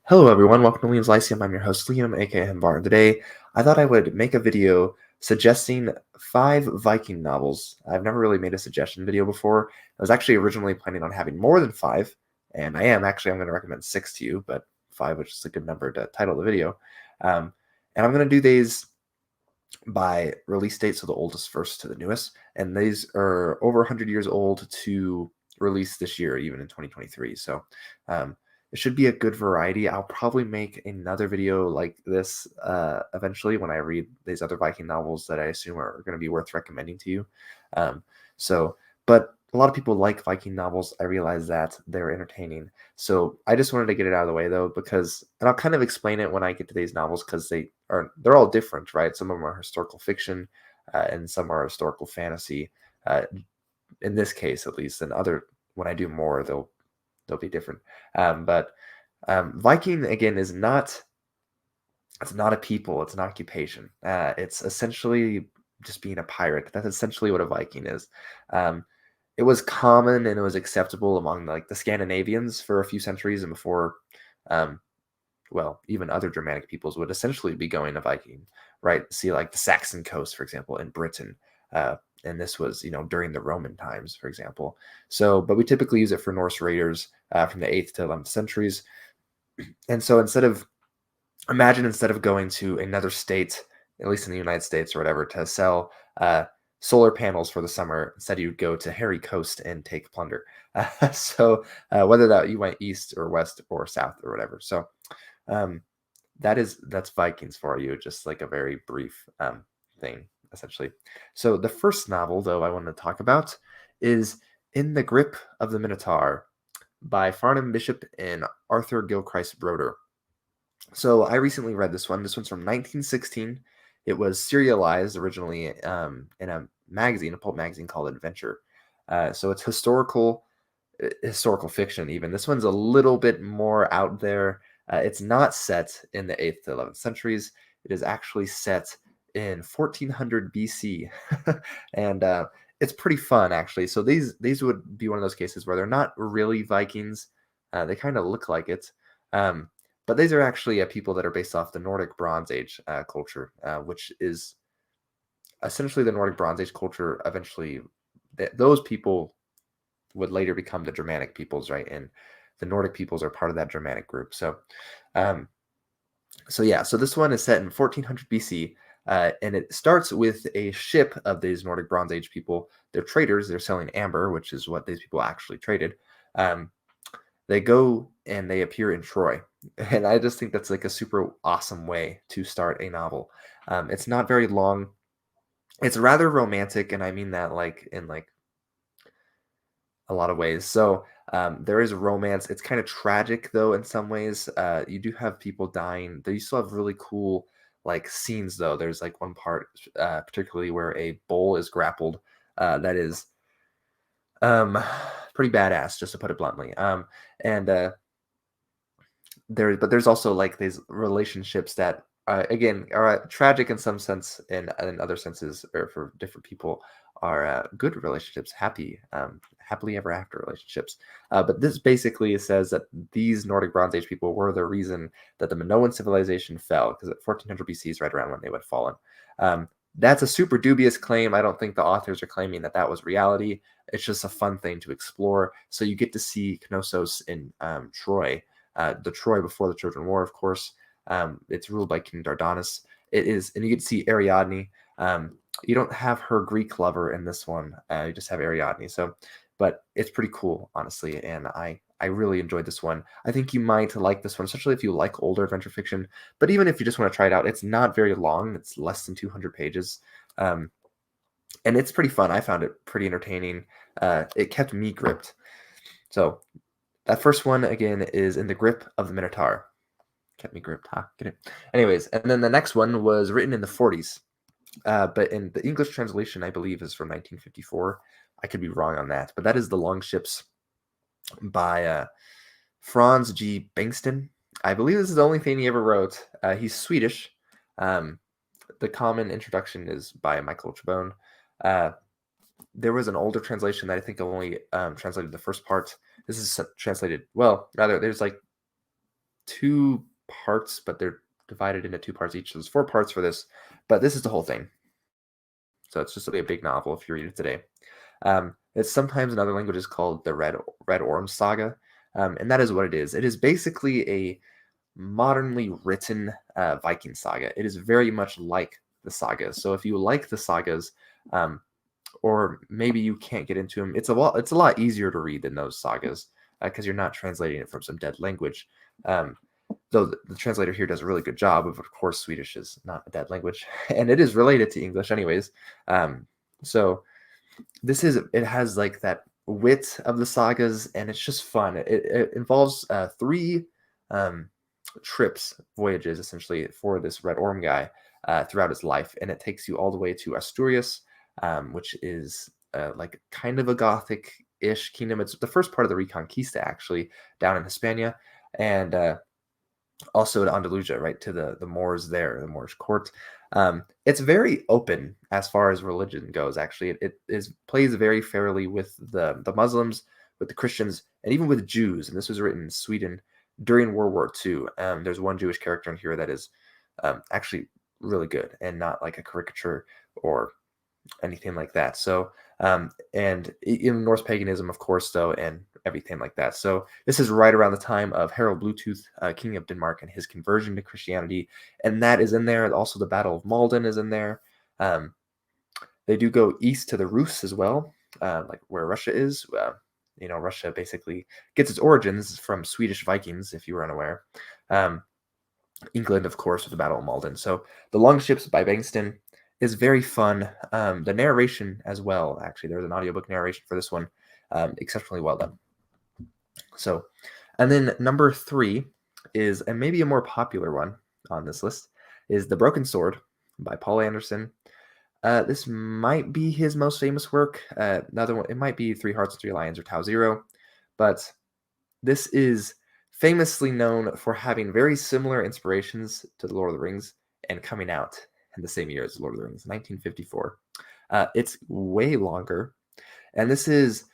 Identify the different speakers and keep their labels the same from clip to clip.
Speaker 1: Hello, everyone. Welcome to Liam's Lyceum. I'm your host, Liam, aka Himbar. And today, I thought I would make a video suggesting 5 Viking novels. I've never really made a suggestion video before. I was actually originally planning on having more than 5, and I'm going to recommend 6 to you, but 5 was just a good number to title the video. Um, and I'm going to do these by release date, so the oldest first to the newest. And these are over 100 years old to release this year, even in 2023. So um, it should be a good variety. I'll probably make another video like this eventually when I read these other Viking novels that I assume are going to be worth recommending to you. Um, so, but a lot of people like Viking novels. I realize that they're entertaining. So I just wanted to get it out of the way though, because, and I'll kind of explain it when I get to these novels because they're all different, right? Some of them are historical fiction, and some are historical fantasy. Uh, in this case, at least, and other when I do more, they'll be different. But Viking again is not it's not a people, it's an occupation. It's essentially just being a pirate. That's essentially what a Viking is. Um, it was common and it was acceptable among like the Scandinavians for a few centuries, and before, um, well, even other Germanic peoples would essentially be going to Viking, right? See, like the Saxon coast, for example, in Britain. And this was, during the Roman times, for example. So, but we typically use it for Norse raiders from the 8th to 11th centuries. And so instead of going to another state, at least in the United States or whatever, to sell solar panels for the summer, instead you'd go to Hairy Coast and take plunder. Whether that you went east or west or south or whatever. So um, that's Vikings for you, just like a very brief thing, essentially. So the first novel, though, I want to talk about is In the Grip of the Minotaur by Farnham Bishop and Arthur Gilchrist Broder. So I recently read this one. This one's from 1916. It was serialized originally in a magazine, a pulp magazine called Adventure. So it's historical fiction even. This one's a little bit more out there. It's not set in the 8th to 11th centuries. It is actually set in 1400 BC. And it's pretty fun, actually. So these would be one of those cases where they're not really Vikings. They kind of look like it. But these are actually people that are based off the Nordic Bronze Age culture, which is essentially the Nordic Bronze Age culture. Eventually, those people would later become the Germanic peoples, right? And the Nordic peoples are part of that Germanic group. Um, so this one is set in 1400 BC, and it starts with a ship of these Nordic Bronze Age people. They're traders. They're selling amber, which is what these people actually traded. Um, they go and they appear in Troy, and I just think that's like a super awesome way to start a novel. It's not very long. It's rather romantic, and I mean that like in like a lot of ways. So there is romance. It's kind of tragic though in some ways. You do have people dying. You still have really cool like scenes though. There's like one part particularly where a bull is grappled. That is um, pretty badass, just to put it bluntly. And there's also like these relationships that again are tragic in some sense, and in other senses, or for different people, are good relationships, happily ever after relationships. But this basically says that these Nordic Bronze Age people were the reason that the Minoan civilization fell, because at 1400 BC is right around when they would have fallen. That's a super dubious claim. I don't think the authors are claiming that that was reality. It's just a fun thing to explore. So you get to see Knossos in Troy, the Troy before the Trojan War, of course. It's ruled by King Dardanus. It is, and you get to see Ariadne. You don't have her Greek lover in this one. You just have Ariadne. So, but it's pretty cool, honestly, and I really enjoyed this one. I think you might like this one, especially if you like older adventure fiction. But even if you just want to try it out, it's not very long. It's less than 200 pages. Um, and it's pretty fun. I found it pretty entertaining. It kept me gripped. So that first one, again, is In the Grip of the Minotaur. Kept me gripped, huh? Get it? Anyways, and then the next one was written in the 40s. But in the English translation, I believe, is from 1954. I could be wrong on that. But that is The Long Ships by Franz G. Bengtsson. I believe this is the only thing he ever wrote. He's Swedish. The common introduction is by Michael Chabon. There was an older translation that I think only translated the first part. This is translated, well, rather, there's like 2 parts, but they're divided into 2 parts each. So there's 4 parts for this, but this is the whole thing. So it's just a big novel if you read it today. It's sometimes in other languages called the Red Orange Saga, and that is what it is. It is basically a modernly written Viking saga. It is very much like the sagas. So if you like the sagas, um, or maybe you can't get into them, it's a lot easier to read than those sagas because you're not translating it from some dead language. Um, though the translator here does a really good job of course, Swedish is not a dead language, and it is related to English anyways. So it has like that wit of the sagas, and it's just fun. It involves 3 um, voyages essentially for this Red Orm guy throughout his life, and it takes you all the way to Asturias, which is like kind of a Gothic-ish kingdom. It's the first part of the Reconquista actually down in Hispania, and also to Andalusia, right to the Moors there, the Moorish court. It's very open as far as religion goes. Actually, it plays very fairly with the Muslims, with the Christians, and even with Jews. And this was written in Sweden during World War II. There's one Jewish character in here that is actually really good and not like a caricature or anything like that. So, and in Norse paganism, of course, though, and everything like that. So this is right around the time of Harald Bluetooth, King of Denmark, and his conversion to Christianity, and that is in there. Also, the Battle of Malden is in there. They do go east to the Rus as well, like where Russia is. Russia basically gets its origins from Swedish Vikings, if you were unaware. England, of course, with the Battle of Malden. So the Longships by Bengtsson is very fun. The narration as well, actually, there's an audiobook narration for this one, exceptionally well done. So, and then number 3 is, and maybe a more popular one on this list, is The Broken Sword by Paul Anderson. This might be his most famous work. Another one, it might be 3 Hearts and 3 Lions or Tau Zero, but this is famously known for having very similar inspirations to The Lord of the Rings and coming out in the same year as Lord of the Rings, 1954. It's way longer, and this is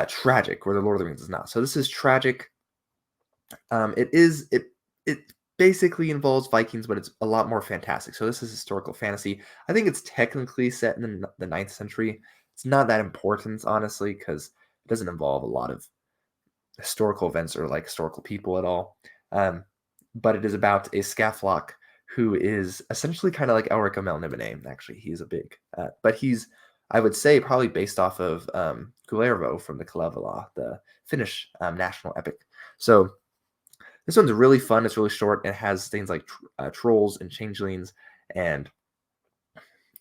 Speaker 1: tragic, where The Lord of the Rings is not. So this is tragic. It basically involves Vikings, but it's a lot more fantastic. So this is historical fantasy. I think it's technically set in the 9th century. It's not that important, honestly, because it doesn't involve a lot of historical events or like historical people at all. But it is about a Scaflock who is essentially kind of like Elric Melniboné. Actually, he's a big, but he's, I would say, probably based off of Kullervo from the Kalevala, the Finnish national epic. So this one's really fun. It's really short. It has things like trolls and changelings, and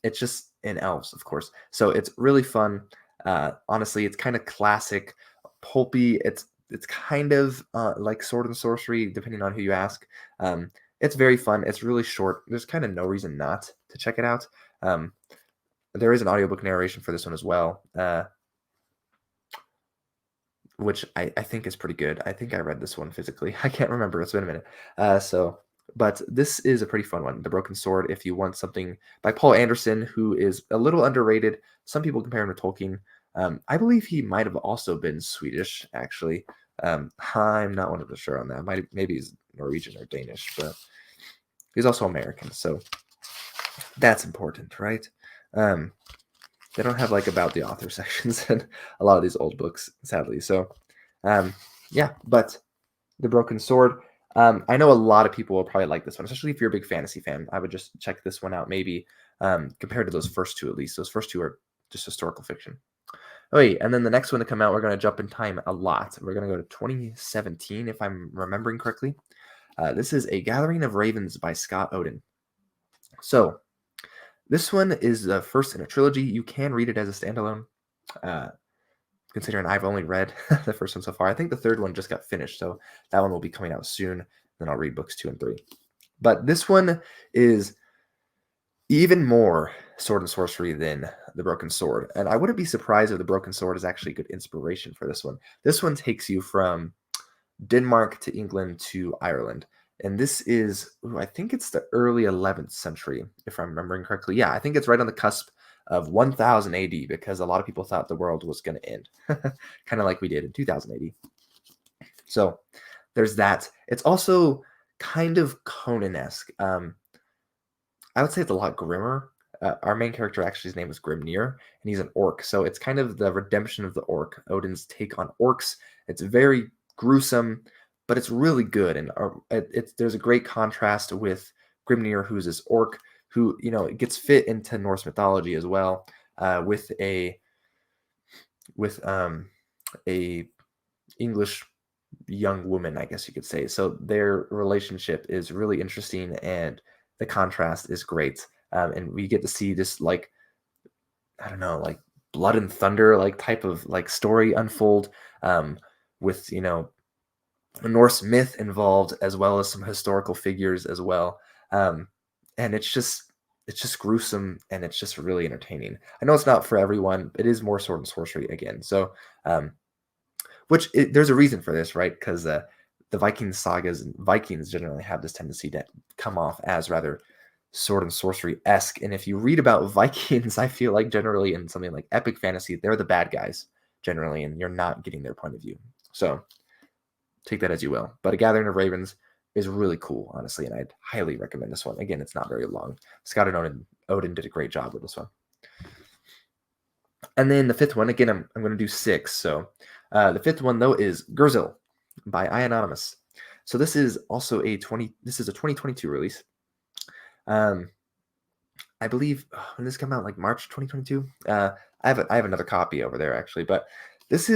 Speaker 1: it's just in elves, of course. So it's really fun. Honestly, it's kind of classic, pulpy. It's kind of like Sword and Sorcery, depending on who you ask. It's very fun. It's really short. There's kind of no reason not to check it out. There is an audiobook narration for this one as well, which I think is pretty good. I think I read this one physically. I can't remember. It's been a minute. But this is a pretty fun one. The Broken Sword, if you want something by Paul Anderson, who is a little underrated. Some people compare him to Tolkien. I believe he might have also been Swedish, actually. I'm not 100% sure on that. Maybe he's Norwegian or Danish, but he's also American, so that's important, right? They don't have like about the author sections in a lot of these old books, sadly. So, yeah, but The Broken Sword. I know a lot of people will probably like this one, especially if you're a big fantasy fan. I would just check this one out, maybe compared to those first 2 at least. Those first 2 are just historical fiction. Oh, wait, and then the next one to come out, we're going to jump in time a lot. We're going to go to 2017, if I'm remembering correctly. This is A Gathering of Ravens by Scott Odin. So, this one is the first in a trilogy. You can read it as a standalone, considering I've only read the first one so far. I think the third one just got finished, so that one will be coming out soon. Then I'll read books 2 and 3. But this one is even more Sword and Sorcery than The Broken Sword. And I wouldn't be surprised if The Broken Sword is actually good inspiration for this one. This one takes you from Denmark to England to Ireland. And this is, I think it's the early 11th century, if I'm remembering correctly. Yeah, I think it's right on the cusp of 1000 AD, because a lot of people thought the world was going to end, kind of like we did in 2000 AD. So there's that. It's also kind of Conan-esque. I would say it's a lot grimmer. Our main character, actually, his name is Grimnir, and he's an orc. So it's kind of the redemption of the orc, Odin's take on orcs. It's very gruesome, but it's really good. And there's a great contrast with Grimnir, who's this orc who, it gets fit into Norse mythology as well, with a English young woman, I guess you could say. So their relationship is really interesting, and the contrast is great. And we get to see this, like, I don't know, like blood and thunder, like type of like story unfold, with Norse myth involved, as well as some historical figures as well. And it's just gruesome, and it's just really entertaining. I know it's not for everyone. It is more sword and sorcery again. So there's a reason for this, right? Because the Viking sagas and Vikings generally have this tendency to come off as rather sword and sorcery-esque. And if you read about Vikings, I feel like generally in something like epic fantasy, they're the bad guys generally, and you're not getting their point of view. So take that as you will. But A Gathering of Ravens is really cool, honestly, and I'd highly recommend this one. Again, it's not very long. Scott and Odin did a great job with this one. And then the fifth one, again, I'm going to do 6. So the fifth one, though, is Gurzil by Anonymous. So this is also a 2022 release. I believe when this came out, like March 2022. I have another copy over there, actually, but this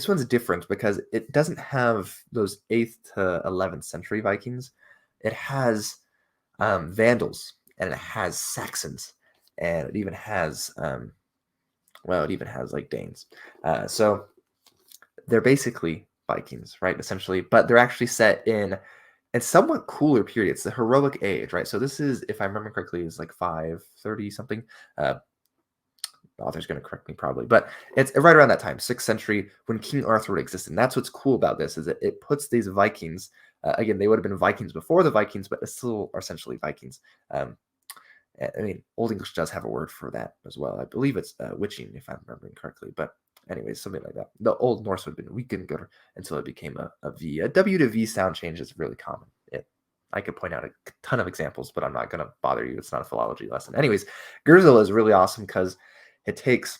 Speaker 1: one's different because it doesn't have those 8th to 11th century Vikings. It has Vandals, and it has Saxons, and it even has like Danes. So they're basically Vikings, right? Essentially, but they're actually set in a somewhat cooler period. It's the heroic age, right? So this is, if I remember correctly, is like 530 something. The author's going to correct me probably, but it's right around that time, 6th century, when King Arthur existed. And that's what's cool about this, is that it puts these Vikings, again, they would have been Vikings before the Vikings, but still are essentially Vikings. I mean, Old English does have a word for that as well. I believe it's witching, if I'm remembering correctly. But anyways, something like that. The Old Norse would have been Vikingur until it became a V. A W to V sound change is really common. I could point out a ton of examples, but I'm not going to bother you. It's not a philology lesson. Anyways, Gurzil is really awesome because it takes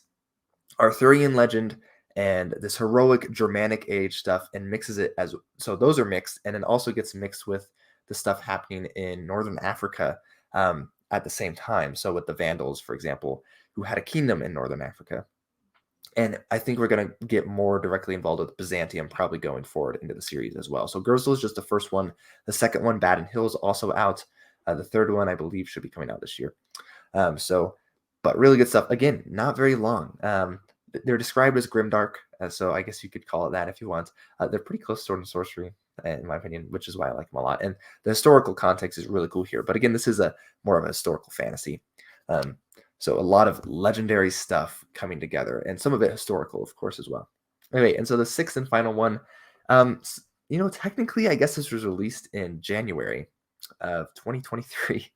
Speaker 1: Arthurian legend and this heroic Germanic age stuff and mixes it so those are mixed, and then also gets mixed with the stuff happening in Northern Africa at the same time. So with the Vandals, for example, who had a kingdom in Northern Africa. And I think we're going to get more directly involved with Byzantium probably going forward into the series as well. So Gurzil is just the first one. The second one, Bad and Hill, is also out. The third one, I believe, should be coming out this year. But really good stuff. Again, not very long. They're described as grimdark, so I guess you could call it that if you want. They're pretty close to sword and sorcery, in my opinion, which is why I like them a lot. And the historical context is really cool here. But again, this is more of a historical fantasy. So a lot of legendary stuff coming together, and some of it historical, of course, as well. Okay, and so the 6th and final one, technically, I guess this was released in January of 2023.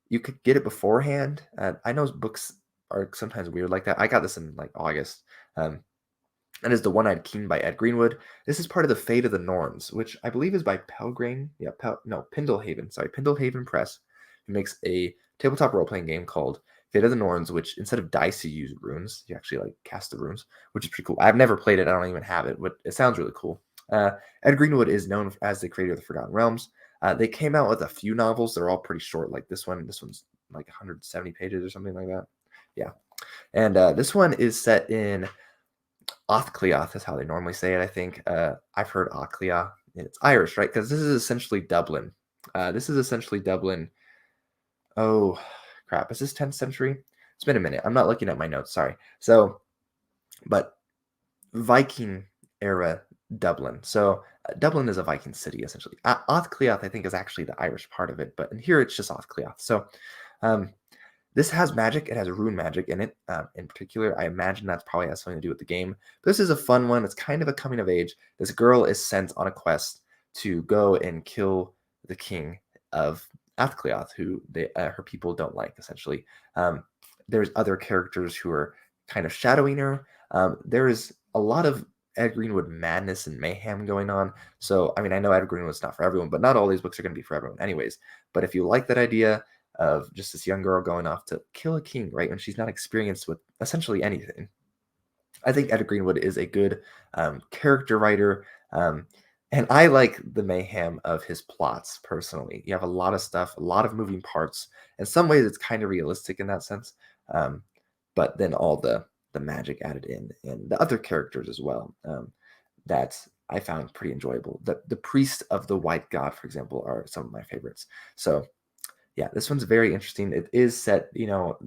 Speaker 1: You could get it beforehand. I know books are sometimes weird like that. I got this in like August. That is The One-Eyed King by Ed Greenwood. This is part of the Fate of the Norns, which I believe is by Pelgrane. Yeah, Pendlehaven. Sorry, Pendlehaven Press, who makes a tabletop role-playing game called Fate of the Norns, which instead of dice, you use runes. You actually like cast the runes, which is pretty cool. I've never played it. I don't even have it, but it sounds really cool. Ed Greenwood is known as the creator of the Forgotten Realms. They came out with a few novels. They're all pretty short. Like this one's like 170 pages or something like that. Yeah. And this one is set in Othcliath, is how they normally say it, I think. I've heard Othcliath. It's Irish, right? Because this is essentially Dublin. Oh, crap. Is this 10th century? It's been a minute. I'm not looking at my notes. Sorry. So, but Viking era Dublin. So Dublin is a Viking city, essentially. Othcliath, I think, is actually the Irish part of it, but in here it's just Othcliath. So this has magic. It has rune magic in it. In particular, I imagine that's probably has something to do with the game. But this is a fun one. It's kind of a coming of age. This girl is sent on a quest to go and kill the king of Othcliath, who her people don't like, essentially. There's other characters who are kind of shadowing her. There is a lot of Ed Greenwood madness and mayhem going on. So, I mean, I know Ed Greenwood's not for everyone, but not all these books are going to be for everyone, anyways. But if you like that idea of just this young girl going off to kill a king, right, when she's not experienced with essentially anything, I think Ed Greenwood is a good character writer. And I like the mayhem of his plots personally. You have a lot of stuff, a lot of moving parts. In some ways, it's kind of realistic in that sense. But then all the magic added in, and the other characters as well, that I found pretty enjoyable. The priest of the White God, for example, are some of my favorites. So yeah, this one's very interesting. It is set,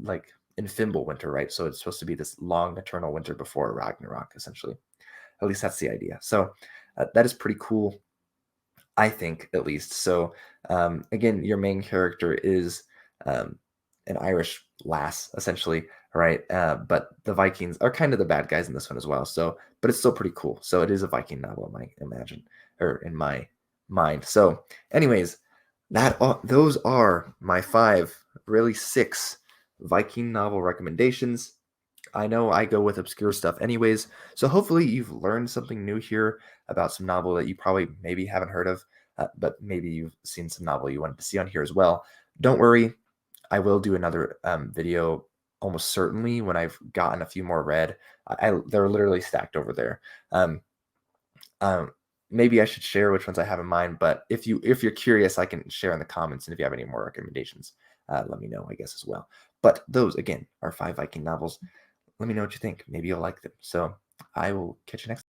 Speaker 1: like in Fimbulwinter, right? So it's supposed to be this long eternal winter before Ragnarok, essentially. At least that's the idea. So that is pretty cool, I think, at least. So again, your main character is um, an Irish lass, essentially, right? But the Vikings are kind of the bad guys in this one as well. So, but it's still pretty cool. So it is a Viking novel, in my imagine, or in my mind. So, anyways, those are my five, really six Viking novel recommendations. I know I go with obscure stuff anyways, so hopefully you've learned something new here about some novel that you probably maybe haven't heard of, but maybe you've seen some novel you wanted to see on here as well. Don't worry, I will do another video almost certainly when I've gotten a few more read. They're literally stacked over there. Um, um, Maybe I should share which ones I have in mind, but if you're curious, I can share in the comments, and if you have any more recommendations, let me know, I guess, as well. But those again are five Viking novels. Let me know what you think. Maybe you'll like them. So I will catch you next.